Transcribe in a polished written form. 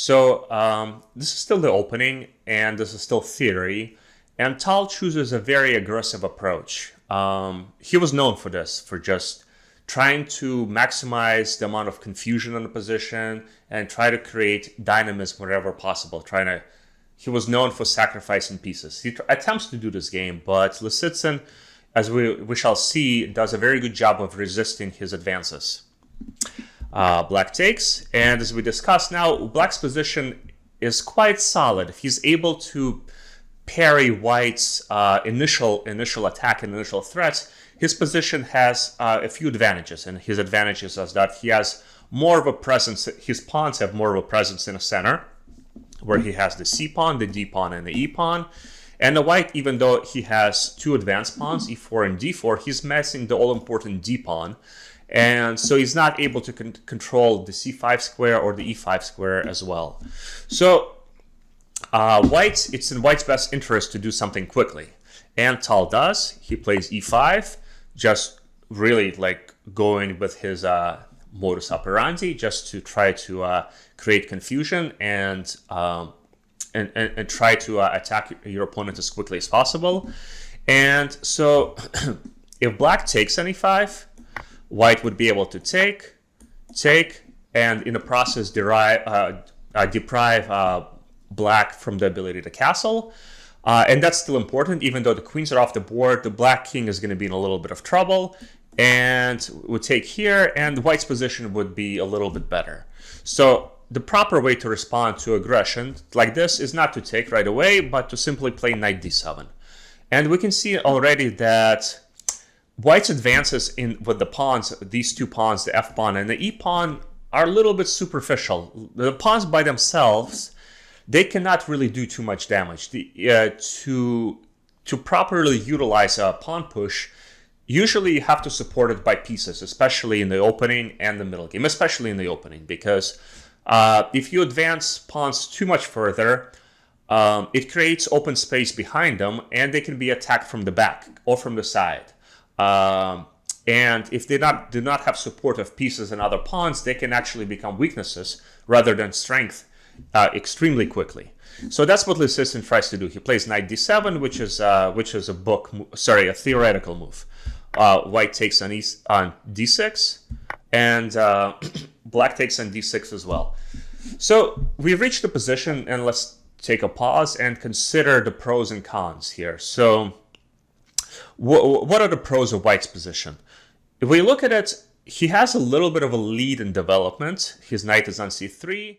So this is still the opening, and this is still theory. And Tal chooses a very aggressive approach. He was known for this, for just trying to maximize the amount of confusion in the position and try to create dynamism wherever possible. He was known for sacrificing pieces. He attempts to do this game, but Lisitsyn, as we shall see, does a very good job of resisting his advances. Black takes, and as we discussed now, Black's position is quite solid. He's able to parry White's initial attack and initial threats. His position has a few advantages, and his advantages is that he has more of a presence. His pawns have more of a presence in the center, where he has the C pawn, the D pawn, and the E pawn. And the White, even though he has two advanced pawns, E4 and D4, he's missing the all-important D pawn. And so he's not able to control the C5 square or the E5 square as well. So it's in White's best interest to do something quickly. And Tal does. He plays E5, just really like going with his modus operandi, just to try to create confusion and try to attack your opponent as quickly as possible. And so if Black takes on E5, White would be able to take, and in the process deprive Black from the ability to castle. And that's still important, even though the queens are off the board. The Black king is going to be in a little bit of trouble, and would take here, and White's position would be a little bit better. So the proper way to respond to aggression like this is not to take right away, but to simply play knight d7. And we can see already that White's advances with the pawns, these two pawns, the F pawn and the E pawn, are a little bit superficial. The pawns by themselves, they cannot really do too much damage. To properly utilize a pawn push, usually you have to support it by pieces, especially in the opening and the middle game, especially in the opening, because if you advance pawns too much further, it creates open space behind them, and they can be attacked from the back or from the side. And if they do not have support of pieces and other pawns, they can actually become weaknesses rather than strength extremely quickly. So that's what Lisitsyn tries to do. He plays knight d7, which is a theoretical move. White takes on d6, and Black takes on d6 as well. So we've reached the position, and let's take a pause and consider the pros and cons here. So what are the pros of White's position? If we look at it, he has a little bit of a lead in development. His knight is on c3.